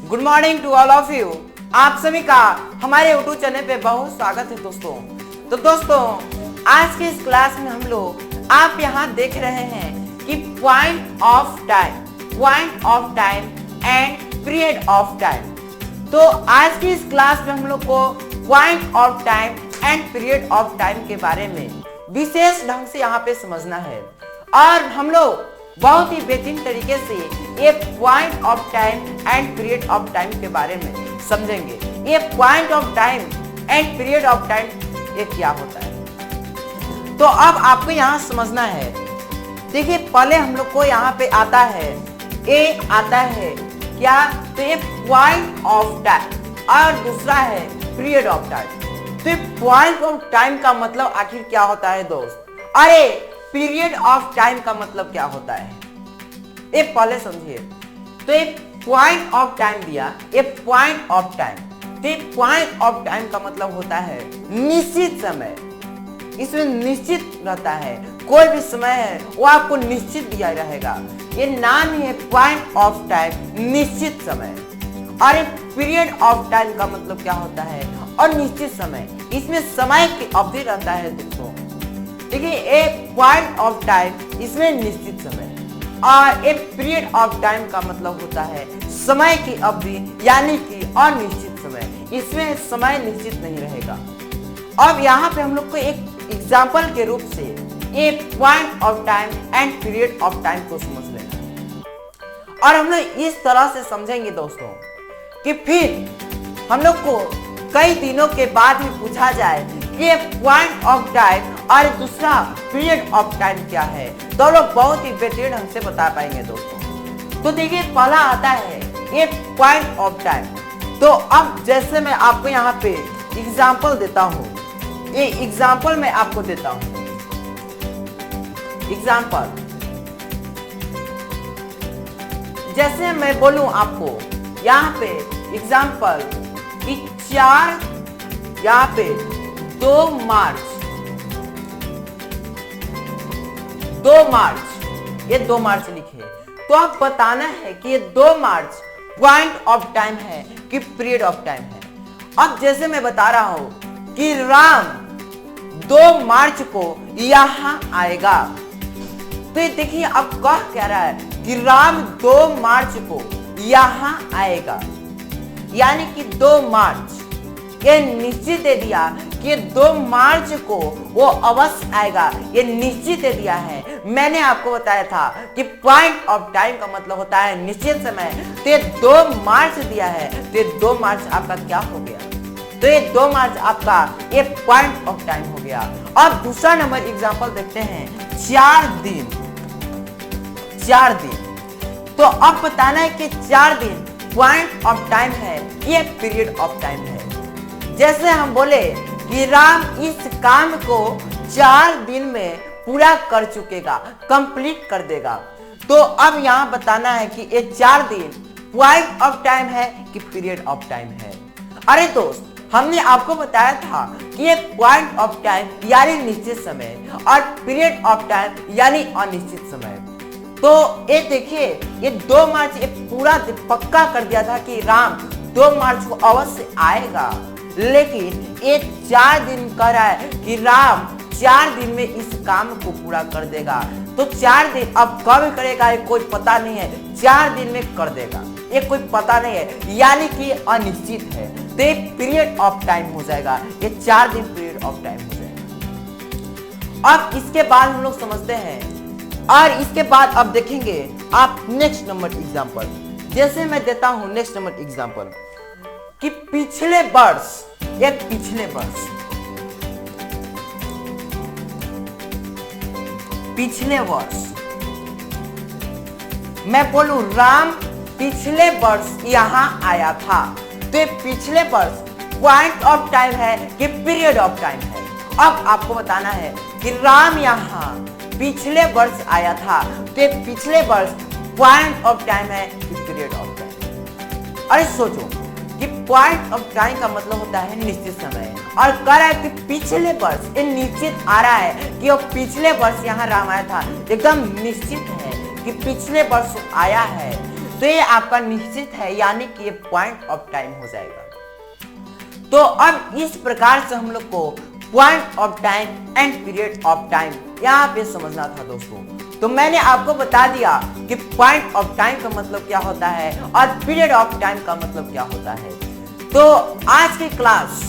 Good morning to all of you. आप सभी का हमारे यूट्यूब चैनल पे बहुत स्वागत है दोस्तों। तो दोस्तों आज के इस क्लास में हम लोग आप यहाँ देख रहे हैं कि point of time and period of time. तो आज की इस क्लास में हम लोग को point of time and period of time के बारे में विशेष ढंग से यहाँ पे समझना है और हम लोग बहुत ही बेहतरीन तरीके से ये point of time and period of time के बारे में समझेंगे। ये point of time and period of time ये क्या होता है। तो अब आपको यहाँ समझना है। देखिए पहले हम लोग को यहाँ पे आता है क्या, तो ये पॉइंट ऑफ टाइम और दूसरा है पीरियड ऑफ टाइम। तो पॉइंट ऑफ टाइम का मतलब आखिर क्या होता है दोस्त? अरे पीरियड ऑफ टाइम का मतलब क्या होता है ये पहले समझिए। तो ये पॉइंट ऑफ टाइम दिया, ये पॉइंट ऑफ टाइम। तो ये पॉइंट ऑफ टाइम का मतलब होता है निश्चित समय। इसमें निश्चित रहता है, कोई भी समय है वो आपको निश्चित दिया रहेगा। ये नाम ही है पॉइंट ऑफ टाइम, निश्चित समय। और ये पीरियड ऑफ टाइम का मतलब क्या होता है? और निश्चित समय, इसमें समय की अवधि रहता है दोस्तों। देखिए एक पॉइंट ऑफ टाइम इसमें निश्चित समय और एक पीरियड ऑफ टाइम का मतलब होता है समय की अवधि यानी कि अनिश्चित समय। इसमें समय निश्चित नहीं रहेगा। अब यहाँ पे हम लोग को एक एग्जाम्पल के रूप से ये point of time and period of time को समझ लेना और हम लोग इस तरह से समझेंगे दोस्तों कि फिर हम लोग को कई दिनों के बाद भी पूछा जाए कि पॉइंट ऑफ टाइम और दूसरा पीरियड ऑफ टाइम क्या है, तो लोग बहुत ही बेहतरीन ढंग से बता पाएंगे दोस्तों। तो देखिए पहला आता है ये पॉइंट ऑफ टाइम। तो अब जैसे मैं आपको यहाँ पे एग्जाम्पल देता हूँ, ये एग्जाम्पल मैं आपको देता हूँ। एग्जाम्पल जैसे मैं बोलूं आपको यहाँ पे एग्जाम्पल कि 4 यहाँ पे 2 मार्च, ये 2 मार्च लिखे। तो आप बताना है कि ये 2 मार्च पॉइंट ऑफ टाइम है कि पीरियड ऑफ टाइम है। अब जैसे मैं बता रहा हूं कि राम 2 मार्च को यहां आएगा, तो ये देखिए अब क्या रहा है कि राम 2 मार्च को यहां आएगा, यानी कि 2 मार्च ये निश्चित दे दिया कि 2 मार्च को वो अवश्य आएगा, ये निश्चित दे दिया है। मैंने आपको बताया था कि पॉइंट ऑफ टाइम का मतलब होता है निश्चित समय। तो ये 2 मार्च दिया है, तो ये 2 मार्च आपका क्या हो गया? तो ये 2 मार्च आपका ये पॉइंट ऑफ टाइम हो गया। अब दूसरा नंबर एग्जांपल देखते हैं 4 दिन। तो अब बताना है कि 4 दिन पॉइंट ऑफ टाइम है, ये पीरियड ऑफ टाइम है। जैसे हम बोले कि राम इस काम को 4 दिन में पूरा कर चुकेगा, कंप्लीट कर देगा। तो अब यहाँ बताना है कि ये 4 दिन पॉइंट ऑफ टाइम है कि पीरियड ऑफ टाइम है। अरे दोस्त हमने आपको बताया था कि ये पॉइंट ऑफ टाइम यानी निश्चित समय और पीरियड ऑफ टाइम यानी अनिश्चित समय। तो ये देखिए ये 2 मार्च ये पूरा पक्का कर दिया था कि राम 2 मार्च को अवश्य आएगा, लेकिन ये 4 दिन कह रहा है कि राम 4 दिन में इस काम को पूरा कर देगा। तो 4 दिन अब कब करेगा ये कोई पता नहीं है, 4 दिन में कर देगा ये कोई पता नहीं है, यानी कि अनिश्चित है। तो ये पीरियड ऑफ टाइम हो जाएगा, ये 4 दिन पीरियड ऑफ टाइम हो जाएगा। अब इसके बाद हम लोग समझते हैं और इसके बाद अब देखेंगे आप नेक्स्ट नंबर एग्जांपल। जैसे मैं देता हूं नेक्स्ट नंबर एग्जांपल कि पिछले वर्ष मैं बोलूं राम पिछले वर्ष यहां आया था। तो ये पिछले वर्ष पॉइंट ऑफ टाइम है कि पीरियड ऑफ टाइम है। अब आपको बताना है कि राम यहां पिछले वर्ष आया था, तो ये पिछले वर्ष पॉइंट ऑफ टाइम है कि पीरियड ऑफ टाइम। अरे सोचो कि पॉइंट ऑफ टाइम का मतलब होता है निश्चित समय और कह रहा है कि पिछले वर्ष, ये निश्चित आ रहा है कि वो पिछले वर्ष यहाँ राम आया था, एकदम निश्चित है कि पिछले वर्ष आया है। तो ये आपका निश्चित है, यानी कि ये पॉइंट ऑफ टाइम हो जाएगा। तो अब इस प्रकार से हम लोग को point of time and period of time यहाँ पे समझना था दोस्तों। तो मैंने आपको बता दिया कि पॉइंट ऑफ टाइम का मतलब क्या होता है और पीरियड ऑफ टाइम का मतलब क्या होता है। तो आज की क्लास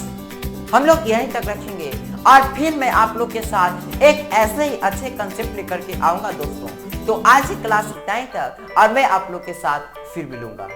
हम लोग यहीं तक रखेंगे और फिर मैं आप लोग के साथ एक ऐसे ही अच्छे कंसेप्ट लेकर के आऊंगा दोस्तों। तो आज की क्लास इतना ही तक और मैं आप लोग के साथ फिर मिलूंगा।